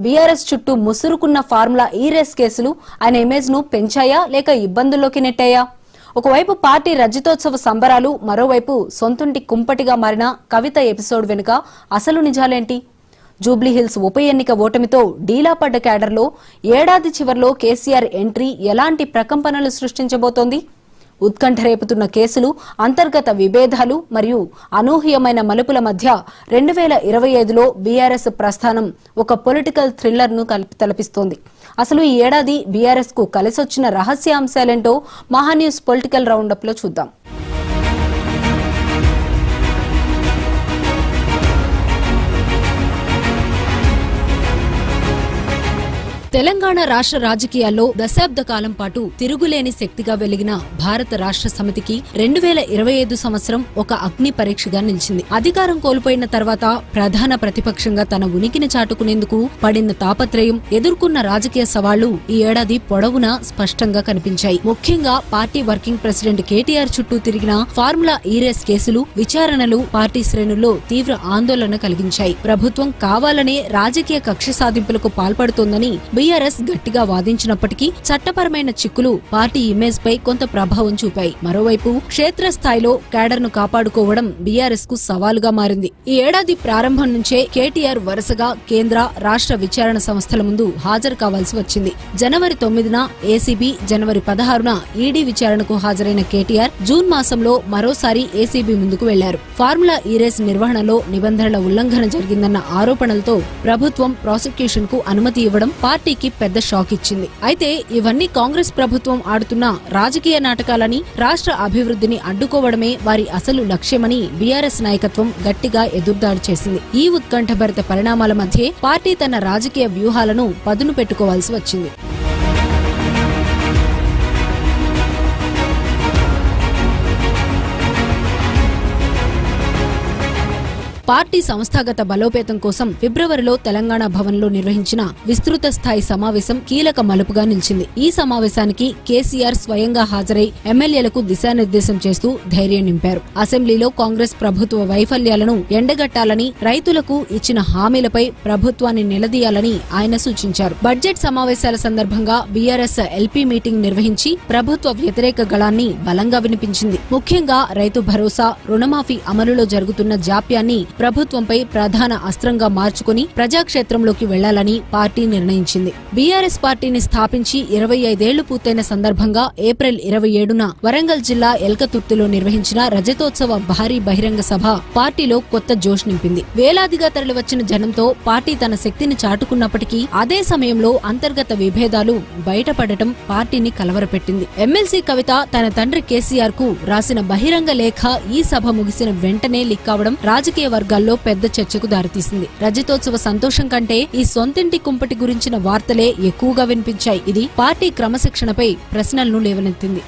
BRS చుట్టూ ముసురుకున్న formula ఈ race కేసులు ఆయన ఇమేజ్ ను పెంచాయా లేక ఇబ్బందుల్లోకి నెట్టాయా? ఒకవైపు పార్టీ రజతోత్సవ సంబరాలు, మరోవైపు సొంతుంటి కుంపటిగా మారిన కవిత ఎపిసోడ్ వెనుక అసలు నిజాలేంటి? జూబ్లీహిల్స్ ఉప ఎన్నిక ఓటమితో డీలా పడ్డ క్యాడర్లో ఏడాది చివర్లో కేసీఆర్ ఎంట్రీ ఎలాంటి ప్రకంపనలు సృష్టించబోతోంది? ఉత్కంఠ రేపుతున్న కేసులు, అంతర్గత విభేదాలు మరియు అనూహ్యమైన మలుపుల మధ్య 2025లో బీఆర్ఎస్ ప్రస్థానం ఒక పొలిటికల్ థ్రిల్లర్ ను తలపిస్తోంది. అసలు ఈ ఏడాది బీఆర్ఎస్ కు కలిసొచ్చిన రహస్యాంశాలేంటో మహాన్యూస్ పొలిటికల్ రౌండప్ లో చూద్దాం. తెలంగాణ రాష్ట్ర రాజకీయాల్లో దశాబ్ద కాలం పాటు తిరుగులేని శక్తిగా వెలిగిన భారత రాష్ట్ర సమితికి 2025 సంవత్సరం ఒక అగ్ని పరీక్షగా నిలిచింది. అధికారం కోల్పోయిన తర్వాత ప్రధాన ప్రతిపక్షంగా తన ఉనికిని చాటుకునేందుకు పడిన తాపత్రయం, ఎదుర్కొన్న రాజకీయ సవాళ్లు ఈ ఏడాది పొడవునా స్పష్టంగా కనిపించాయి. ముఖ్యంగా పార్టీ వర్కింగ్ ప్రెసిడెంట్ కేటీఆర్ చుట్టూ తిరిగిన ఫార్ములా ఈ రేస్ కేసులు, విచారణలు పార్టీ శ్రేణుల్లో తీవ్ర ఆందోళన కలిగించాయి. ప్రభుత్వం కావాలనే రాజకీయ కక్ష సాధింపులకు పాల్పడుతోందని బీఆర్ఎస్ గట్టిగా వాదించినప్పటికీ చట్టపరమైన చిక్కులు పార్టీ ఇమేజ్ పై కొంత ప్రభావం చూపాయి. మరోవైపు క్షేత్రస్థాయిలో క్యాడర్ ను కాపాడుకోవడం బీఆర్ఎస్ కు సవాలుగా మారింది. ఈ ఏడాది ప్రారంభం నుంచే కేటీఆర్ వరుసగా కేంద్ర, రాష్ట్ర విచారణ సంస్థల ముందు హాజరు కావాల్సి వచ్చింది. జనవరి 9న ఏసీబీ, జనవరి 16న ఈడీ విచారణకు హాజరైన కేటీఆర్ జూన్ మాసంలో మరోసారి ఏసీబీ ముందుకు వెళ్లారు. ఫార్ములా ఈ రేస్ నిర్వహణలో నిబంధనల ఉల్లంఘన జరిగిందన్న ఆరోపణలతో ప్రభుత్వం ప్రాసిక్యూషన్ కు అనుమతి ఇవ్వడం పార్టీకి పెద్ద షాక్ ఇచ్చింది. అయితే ఇవన్నీ కాంగ్రెస్ ప్రభుత్వం ఆడుతున్న రాజకీయ నాటకాలని, రాష్ట్ర అభివృద్ధిని అడ్డుకోవడమే వారి అసలు లక్ష్యమని బీఆర్ఎస్ నాయకత్వం గట్టిగా ఎదురుదాడి చేసింది. ఈ ఉత్కంఠభరిత పరిణామాల మధ్యే పార్టీ తన రాజకీయ వ్యూహాలను పదును పెట్టుకోవాల్సి వచ్చింది. పార్టీ సంస్థాగత బలోపేతం కోసం ఫిబ్రవరిలో తెలంగాణ భవన్లో నిర్వహించిన విస్తృత స్థాయి సమావేశం కీలక మలుపుగా నిలిచింది. ఈ సమావేశానికి కేసీఆర్ స్వయంగా హాజరై ఎమ్మెల్యేలకు దిశానిర్దేశం చేస్తూ ధైర్యం నింపారు. అసెంబ్లీలో కాంగ్రెస్ ప్రభుత్వ వైఫల్యాలను ఎండగట్టాలని, రైతులకు ఇచ్చిన హామీలపై ప్రభుత్వాన్ని నిలదీయాలని ఆయన సూచించారు. బడ్జెట్ సమావేశాల సందర్భంగా బీఆర్ఎస్ ఎల్పీ మీటింగ్ నిర్వహించి ప్రభుత్వ వ్యతిరేక గళాన్ని బలంగా వినిపించింది. ముఖ్యంగా రైతు భరోసా, రుణమాఫీ అమలులో జరుగుతున్న జాప్యాన్ని ప్రభుత్వంపై ప్రధాన అస్త్రంగా మార్చుకుని ప్రజాక్షేత్రంలోకి వెళ్లాలని పార్టీ నిర్ణయించింది. బీఆర్ఎస్ పార్టీని స్థాపించి 25 ఏళ్లు పూర్తయిన సందర్భంగా ఏప్రిల్ 27న వరంగల్ జిల్లా ఎల్కతుర్తిలో నిర్వహించిన రజతోత్సవ భారీ బహిరంగ సభ పార్టీలో కొత్త జోష్ నింపింది. వేలాదిగా తరలివచ్చిన జనంతో పార్టీ తన శక్తిని చాటుకున్నప్పటికీ అదే సమయంలో అంతర్గత విభేదాలు బయటపడటం పార్టీని కలవరపెట్టింది. ఎమ్మెల్సీ కవిత తన తండ్రి కేసీఆర్ కు రాసిన బహిరంగ లేఖ ఈ సభ ముగిసిన వెంటనే లీక్ కావడం రాజకీయ వర్గాల్లో పెద్ద చర్చకు దారితీసింది. రజతోత్సవ సంతోషం కంటే ఈ సొంతింటి కుంపటి గురించిన వార్తలే ఎక్కువగా వినిపించాయి. ఇది పార్టీ క్రమశిక్షణపై ప్రశ్నలను లేవనెత్తింది.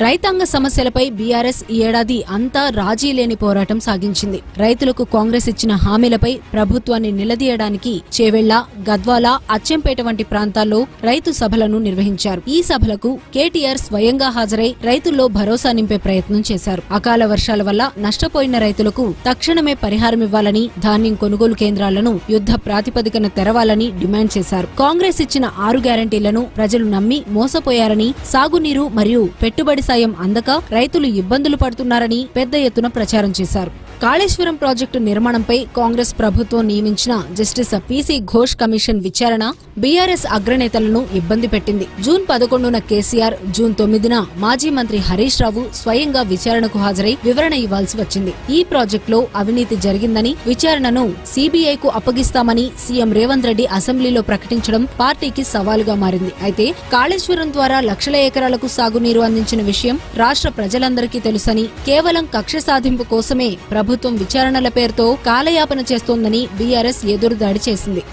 రైతాంగ సమస్యలపై బీఆర్ఎస్ ఈ ఏడాది అంతా రాజీ లేని పోరాటం సాగించింది. రైతులకు కాంగ్రెస్ ఇచ్చిన హామీలపై ప్రభుత్వాన్ని నిలదీయడానికి చేవెళ్ల, గద్వాల, అచ్చెంపేట వంటి ప్రాంతాల్లో రైతు సభలను నిర్వహించారు. ఈ సభలకు కేటీఆర్ స్వయంగా హాజరై రైతుల్లో భరోసా నింపే ప్రయత్నం చేశారు. అకాల వర్షాల వల్ల నష్టపోయిన రైతులకు తక్షణమే పరిహారమివ్వాలని, ధాన్యం కొనుగోలు కేంద్రాలను యుద్ధ ప్రాతిపదికన తెరవాలని డిమాండ్ చేశారు. కాంగ్రెస్ ఇచ్చిన 6 గ్యారంటీలను ప్రజలు నమ్మి మోసపోయారని, సాగునీరు మరియు పెట్టుబడి సాయం అందక రైతులు ఇబ్బందులు పడుతున్నారని పెద్ద ఎత్తున ప్రచారం చేశారు. కాళేశ్వరం ప్రాజెక్టు నిర్మాణంపై కాంగ్రెస్ ప్రభుత్వం నియమించిన జస్టిస్ పీసీ ఘోష్ కమిషన్ విచారణ బీఆర్ఎస్ అగ్రనేతలను ఇబ్బంది పెట్టింది. జూన్ 11న కేసీఆర్, జూన్ 9న మాజీ మంత్రి హరీష్ రావు స్వయంగా విచారణకు హాజరై వివరణ ఇవ్వాల్సి వచ్చింది. ఈ ప్రాజెక్టులో అవినీతి జరిగిందని, విచారణను సీబీఐకు అప్పగిస్తామని సీఎం రేవంత్ రెడ్డి అసెంబ్లీలో ప్రకటించడం పార్టీకి సవాలుగా మారింది. అయితే కాళేశ్వరం ద్వారా లక్షల ఎకరాలకు సాగునీరు అందించిన విషయం రాష్ట్ర ప్రజలందరికీ తెలుసని, కేవలం కక్ష సాధింపు కోసమే ప్రభుత్వం విచారణల పేరుతో కాలయాపన చేస్తోందని బీఆర్ఎస్ ఎదురుదాడి చేసింది.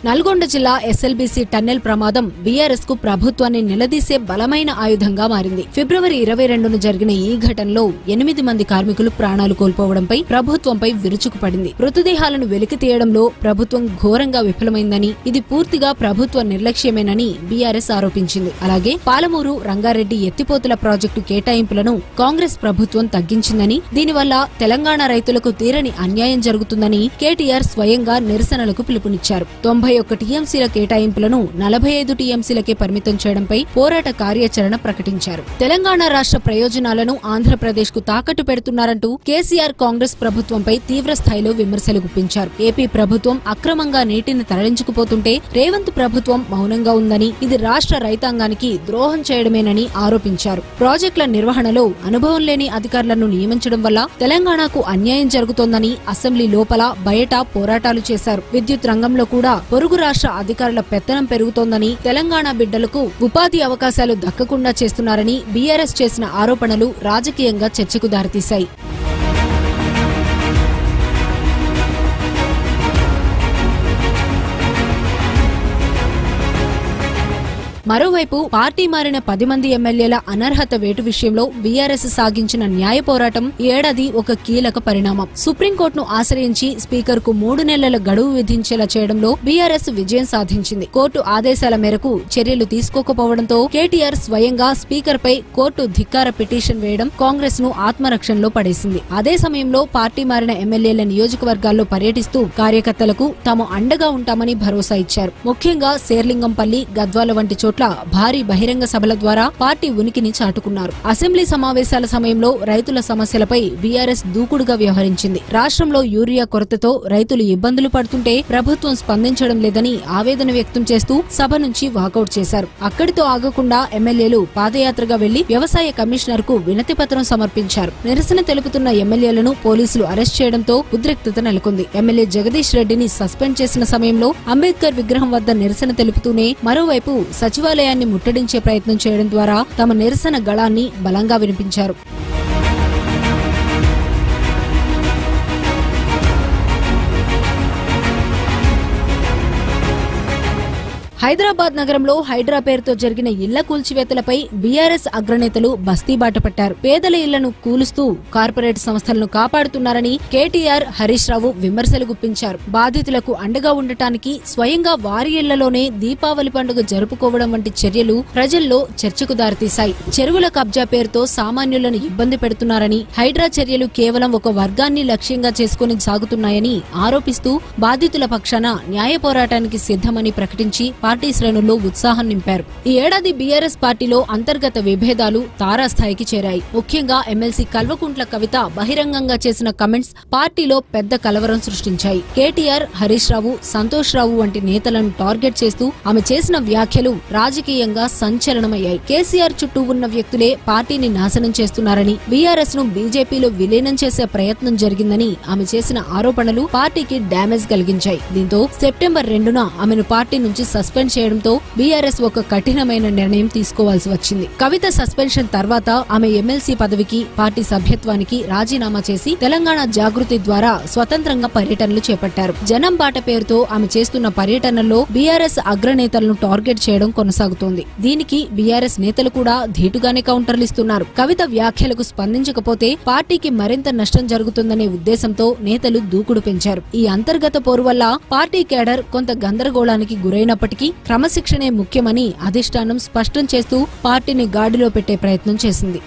నల్గొండ జిల్లా ఎస్ఎల్బీసీ టన్నెల్ ప్రమాదం బీఆర్ఎస్ కు ప్రభుత్వాన్ని నిలదీసే బలమైన ఆయుధంగా మారింది. ఫిబ్రవరి 22న జరిగిన ఈ ఘటనలో 8 మంది కార్మికులు ప్రాణాలు కోల్పోవడంపై ప్రభుత్వంపై విరుచుకుపడింది. మృతదేహాలను వెలికి తీయడంలో ప్రభుత్వం ఘోరంగా విఫలమైందని, ఇది పూర్తిగా ప్రభుత్వ నిర్లక్ష్యమేనని బీఆర్ఎస్ ఆరోపించింది. అలాగే పాలమూరు రంగారెడ్డి ఎత్తిపోతల ప్రాజెక్టు కేటాయింపులను కాంగ్రెస్ ప్రభుత్వం తగ్గించిందని, దీనివల్ల తెలంగాణ రైతులకు తీరని అన్యాయం జరుగుతుందని కేటీఆర్ స్వయంగా నిరసనలకు పిలుపునిచ్చారు. 91 టీఎంసీల కేటాయింపులను 45 టీఎంసీలకే పరిమితం చేయడంపై పోరాట కార్యాచరణ ప్రకటించారు. తెలంగాణ రాష్ట్ర ప్రయోజనాలను ఆంధ్రప్రదేశ్ కు తాకట్టు పెడుతున్నారంటూ కేసీఆర్ కాంగ్రెస్ ప్రభుత్వంపై తీవ్ర స్థాయిలో విమర్శలు గుప్పించారు. ఏపీ ప్రభుత్వం అక్రమంగా నీటిని తరలించుకుపోతుంటే రేవంత్ ప్రభుత్వం మౌనంగా ఉందని, ఇది రాష్ట్ర రైతాంగానికి ద్రోహం చేయడమేనని ఆరోపించారు. ప్రాజెక్టుల నిర్వహణలో అనుభవం లేని అధికారులను నియమించడం వల్ల తెలంగాణకు అన్యాయం జరుగుతోందని అసెంబ్లీ లోపల బయట పోరాటాలు చేశారు. విద్యుత్ రంగంలో కూడా పొరుగు రాష్ట్ర అధికారుల పెత్తనం పెరుగుతోందని, తెలంగాణ బిడ్డలకు ఉపాధి అవకాశాలు దక్కకుండా చేస్తున్నారని బీఆర్ఎస్ చేసిన ఆరోపణలు రాజకీయంగా చర్చకు దారితీశాయి. మరోవైపు పార్టీ మారిన 10 మంది ఎమ్మెల్యేల అనర్హత వేటు విషయంలో బీఆర్ఎస్ సాగించిన న్యాయ పోరాటం ఈ ఏడాది ఒక కీలక పరిణామం. సుప్రీంకోర్టును ఆశ్రయించి స్పీకర్ కు 3 నెలల గడువు విధించేలా చేయడంలో బీఆర్ఎస్ విజయం సాధించింది. కోర్టు ఆదేశాల మేరకు చర్యలు తీసుకోకపోవడంతో కేటీఆర్ స్వయంగా స్పీకర్ పై కోర్టు ధిక్కార పిటిషన్ వేయడం కాంగ్రెస్ ను ఆత్మరక్షణలో పడేసింది. అదే సమయంలో పార్టీ మారిన ఎమ్మెల్యేల నియోజకవర్గాల్లో పర్యటిస్తూ కార్యకర్తలకు తాము అండగా ఉంటామని భరోసా ఇచ్చారు. ముఖ్యంగా శేర్లింగంపల్లి, గద్వాల వంటి చోట్ల భారీ బహిరంగ సభల ద్వారా పార్టీ ఉనికిని చాటుకున్నారు. అసెంబ్లీ సమావేశాల సమయంలో రైతుల సమస్యలపై బీఆర్ఎస్ దూకుడుగా వ్యవహరించింది. రాష్ట్రంలో యూరియా కొరతతో రైతులు ఇబ్బందులు పడుతుంటే ప్రభుత్వం స్పందించడం లేదని ఆవేదన వ్యక్తం చేస్తూ సభ నుంచి వాకౌట్ చేశారు. అక్కడితో ఆగకుండా ఎమ్మెల్యేలు పాదయాత్రగా వెళ్లి వ్యవసాయ కమిషనర్ కు వినతి పత్రం సమర్పించారు. నిరసన తెలుపుతున్న ఎమ్మెల్యేలను పోలీసులు అరెస్ట్ చేయడంతో ఉద్రిక్తత నెలకొంది. ఎమ్మెల్యే జగదీష్ రెడ్డిని సస్పెండ్ చేసిన సమయంలో అంబేద్కర్ విగ్రహం వద్ద నిరసన తెలుపుతూనే మరోవైపు సచివాలయాన్ని ముట్టడించే ప్రయత్నం చేయడం ద్వారా తమ నిరసన గళాన్ని బలంగా వినిపించారు. హైదరాబాద్ నగరంలో హైడ్రా పేరుతో జరిగిన ఇళ్ల కూల్చివేతలపై బీఆర్ఎస్ అగ్రనేతలు బస్తీబాట పట్టారు. పేదల ఇళ్లను కూలుస్తూ కార్పొరేట్ సంస్థలను కాపాడుతున్నారని కేటీఆర్, హరీష్ రావు విమర్శలు గుప్పించారు. బాధితులకు అండగా ఉండటానికి స్వయంగా వారి ఇళ్లలోనే దీపావళి పండుగ జరుపుకోవడం వంటి చర్యలు ప్రజల్లో చర్చకు దారితీశాయి. చెరువుల కబ్జా పేరుతో సామాన్యులను ఇబ్బంది పెడుతున్నారని, హైడ్రా చర్యలు కేవలం ఒక వర్గాన్ని లక్ష్యంగా చేసుకుని సాగుతున్నాయని ఆరోపిస్తూ బాధితుల పక్షాన న్యాయ పోరాటానికి సిద్ధమని ప్రకటించి పార్టీ శ్రేణుల్లో ఉత్సాహం నింపారు. ఈ ఏడాది బీఆర్ఎస్ పార్టీలో అంతర్గత విభేదాలు తారాస్థాయికి చేరాయి. ముఖ్యంగా ఎమ్మెల్సీ కల్వకుంట్ల కవిత బహిరంగంగా చేసిన కమెంట్స్ పార్టీలో పెద్ద కలవరం సృష్టించాయి. కేటీఆర్, హరీష్ రావు, సంతోష్ రావు వంటి నేతలను టార్గెట్ చేస్తూ ఆమె చేసిన వ్యాఖ్యలు రాజకీయంగా సంచలనమయ్యాయి. కేసీఆర్ చుట్టూ ఉన్న వ్యక్తులే పార్టీని నాశనం చేస్తున్నారని, బీఆర్ఎస్ ను బీజేపీలో విలీనం చేసే ప్రయత్నం జరిగిందని ఆమె చేసిన ఆరోపణలు పార్టీకి డ్యామేజ్ కలిగించాయి. దీంతో సెప్టెంబర్ 2న ఆమెను పార్టీ నుంచి సస్పెండ్ చేయడంతో బీఆర్ఎస్ ఒక కఠినమైన నిర్ణయం తీసుకోవాల్సి వచ్చింది. కవిత సస్పెన్షన్ తర్వాత ఆమె ఎమ్మెల్సీ పదవికి, పార్టీ సభ్యత్వానికి రాజీనామా చేసి తెలంగాణ జాగృతి ద్వారా స్వతంత్రంగా పర్యటనలు చేపట్టారు. జనం బాట పేరుతో ఆమె చేస్తున్న పర్యటనల్లో బీఆర్ఎస్ అగ్రనేతలను టార్గెట్ చేయడం కొనసాగుతోంది. దీనికి బీఆర్ఎస్ నేతలు కూడా ధీటుగానే కౌంటర్లిస్తున్నారు. కవిత వ్యాఖ్యలకు స్పందించకపోతే పార్టీకి మరింత నష్టం జరుగుతుందనే ఉద్దేశంతో నేతలు దూకుడు పెంచారు. ఈ అంతర్గత పోరు వల్ల పార్టీ కేడర్ కొంత గందరగోళానికి గురైనప్పటికీ క్రమశిక్షణే ముఖ్యమని అధిష్టానం స్పష్టం చేస్తూ పార్టీని గాడిలో పెట్టే ప్రయత్నం చేసింది.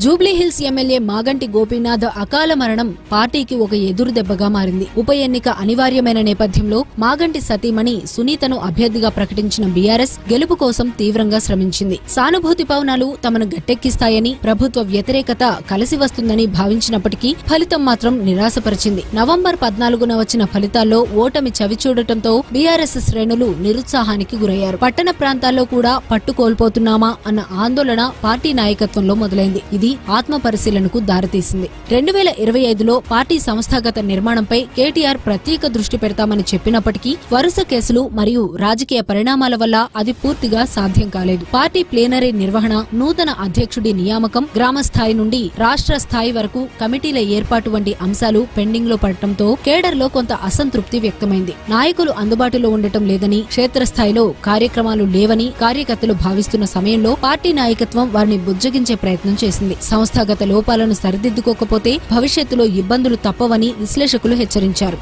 జూబ్లీహిల్స్ ఎమ్మెల్యే మాగంటి గోపీనాథ్ అకాల మరణం పార్టీకి ఒక ఎదురు దెబ్బగా మారింది. ఉప ఎన్నిక అనివార్యమైన నేపథ్యంలో మాగంటి సతీమణి సునీతను అభ్యర్థిగా ప్రకటించిన బీఆర్ఎస్ గెలుపు కోసం తీవ్రంగా శ్రమించింది. సానుభూతి పవనాలు తమను గట్టెక్కిస్తాయని, ప్రభుత్వ వ్యతిరేకత కలిసి వస్తుందని భావించినప్పటికీ ఫలితం మాత్రం నిరాశపరిచింది. నవంబర్ 14న వచ్చిన ఫలితాల్లో ఓటమి చవిచూడటంతో బీఆర్ఎస్ శ్రేణులు నిరుత్సాహానికి గురయ్యారు. పట్టణ ప్రాంతాల్లో కూడా పట్టు కోల్పోతున్నామా అన్న ఆందోళన పార్టీ నాయకత్వంలో మొదలైంది. ఇది అనేది ఆత్మ పరిశీలనకు దారితీసింది. 2025లో పార్టీ సంస్థాగత నిర్మాణంపై కేటీఆర్ ప్రత్యేక దృష్టి పెడతామని చెప్పినప్పటికీ వరుస కేసులు మరియు రాజకీయ పరిణామాల వల్ల అది పూర్తిగా సాధ్యం కాలేదు. పార్టీ ప్లేనరీ నిర్వహణ, నూతన అధ్యక్షుడి నియామకం, గ్రామ స్థాయి నుండి రాష్ట్ర స్థాయి వరకు కమిటీల ఏర్పాటు వంటి అంశాలు పెండింగ్ లో పడటంతో కేడర్లో కొంత అసంతృప్తి వ్యక్తమైంది. నాయకులు అందుబాటులో ఉండటం లేదని, క్షేత్రస్థాయిలో కార్యక్రమాలు లేవని కార్యకర్తలు భావిస్తున్న సమయంలో పార్టీ నాయకత్వం వారిని బుజ్జగించే ప్రయత్నం చేసింది. సంస్థాగత లోపాలను సరిదిద్దుకోకపోతే భవిష్యత్తులో ఇబ్బందులు తప్పవని విశ్లేషకులు హెచ్చరించారు.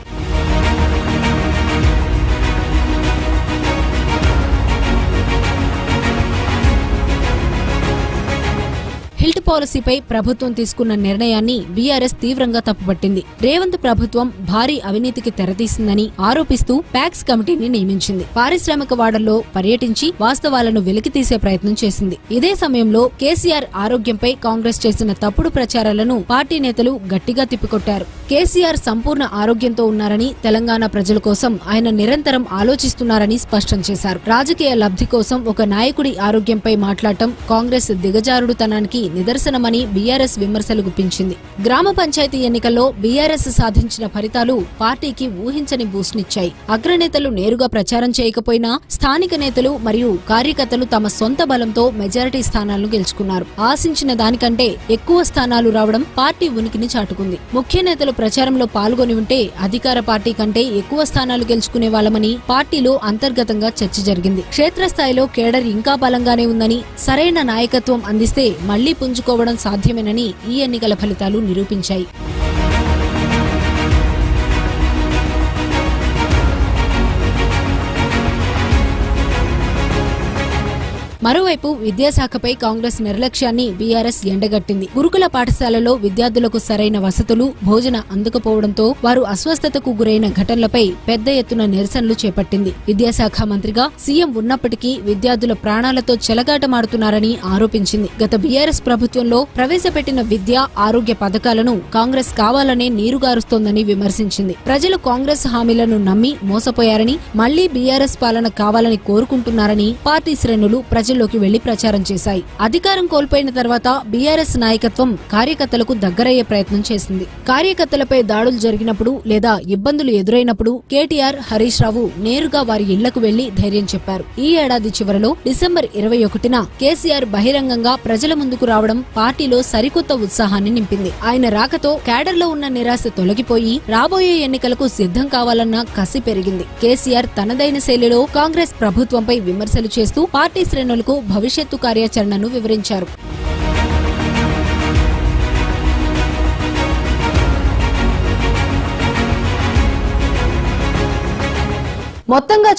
హిల్ట్ పాలసీపై ప్రభుత్వం తీసుకున్న నిర్ణయాన్ని బీఆర్ఎస్ తీవ్రంగా తప్పుపట్టింది. రేవంత్ ప్రభుత్వం భారీ అవినీతికి తెరతీసిందని ఆరోపిస్తూ ప్యాక్స్ కమిటీని నియమించింది. పారిశ్రామిక వాడల్లో పర్యటించి వాస్తవాలను వెలికితీసే ప్రయత్నం చేసింది. ఇదే సమయంలో కేసీఆర్ ఆరోగ్యంపై కాంగ్రెస్ చేసిన తప్పుడు ప్రచారాలను పార్టీ నేతలు గట్టిగా తిప్పికొట్టారు. కేసీఆర్ సంపూర్ణ ఆరోగ్యంతో ఉన్నారని, తెలంగాణ ప్రజల కోసం ఆయన నిరంతరం ఆలోచిస్తున్నారని స్పష్టం చేశారు. రాజకీయ లబ్ధి కోసం ఒక నాయకుడి ఆరోగ్యంపై మాట్లాడటం కాంగ్రెస్ దిగజారుడుతనానికి నిదర్శనమని బీఆర్ఎస్ విమర్శలు గుప్పించింది. గ్రామ పంచాయతీ ఎన్నికల్లో బీఆర్ఎస్ సాధించిన ఫలితాలు పార్టీకి ఊహించని బూస్ట్నిచ్చాయి. అగ్రనేతలు నేరుగా ప్రచారం చేయకపోయినా స్థానిక నేతలు మరియు కార్యకర్తలు తమ సొంత బలంతో మెజారిటీ స్థానాలను గెలుచుకున్నారు. ఆశించిన దానికంటే ఎక్కువ స్థానాలు రావడం పార్టీ ఉనికిని చాటుకుంది. ముఖ్య నేతలు ప్రచారంలో పాల్గొని ఉంటే అధికార పార్టీ కంటే ఎక్కువ స్థానాలు గెలుచుకునే వాళ్ళమని పార్టీలో అంతర్గతంగా చర్చ జరిగింది. క్షేత్రస్థాయిలో కేడర్ ఇంకా బలంగానే ఉందని, సరైన నాయకత్వం అందిస్తే మళ్లీ పుంజుకోవడం సాధ్యమేనని ఈ ఎన్నికల ఫలితాలు నిరూపించాయి. మరోవైపు విద్యాశాఖపై కాంగ్రెస్ నిర్లక్ష్యాన్ని బీఆర్ఎస్ ఎండగట్టింది. గురుకుల పాఠశాలలో విద్యార్థులకు సరైన వసతులు, భోజన అందకపోవడంతో వారు అస్వస్థతకు గురైన ఘటనలపై పెద్ద ఎత్తున నిరసనలు చేపట్టింది. విద్యాశాఖ మంత్రిగా సీఎం ఉన్నప్పటికీ విద్యార్థుల ప్రాణాలతో చెలగాటమాడుతున్నారని ఆరోపించింది. గత బీఆర్ఎస్ ప్రభుత్వంలో ప్రవేశపెట్టిన విద్య, ఆరోగ్య పథకాలను కాంగ్రెస్ కావాలనే నీరుగారుస్తోందని విమర్శించింది. ప్రజలు కాంగ్రెస్ హామీలను నమ్మి మోసపోయారని, మళ్లీ బీఆర్ఎస్ పాలన కావాలని కోరుకుంటున్నారని పార్టీ శ్రేణులు ప్రజల్లోకి వెళ్లి ప్రచారం చేశాయి. అధికారం కోల్పోయిన తర్వాత బీఆర్ఎస్ నాయకత్వం కార్యకర్తలకు దగ్గరయ్యే ప్రయత్నం చేసింది. కార్యకర్తలపై దాడులు జరిగినప్పుడు లేదా ఇబ్బందులు ఎదురైనప్పుడు కేటీఆర్, హరీష్ రావు నేరుగా వారి ఇళ్లకు వెళ్లి ధైర్యం చెప్పారు. ఈ ఏడాది చివరలో డిసెంబర్ 21న కేసీఆర్ బహిరంగంగా ప్రజల ముందుకు రావడం పార్టీలో సరికొత్త ఉత్సాహాన్ని నింపింది. ఆయన రాకతో క్యాడర్లో ఉన్న నిరాశ తొలగిపోయి రాబోయే ఎన్నికలకు సిద్ధం కావాలన్న కసి పెరిగింది. కేసీఆర్ తనదైన శైలిలో కాంగ్రెస్ ప్రభుత్వంపై విమర్శలు చేస్తూ పార్టీ శ్రేణులకు భవిష్యత్తు కార్యాచరణను వివరించారు. మొత్తంగా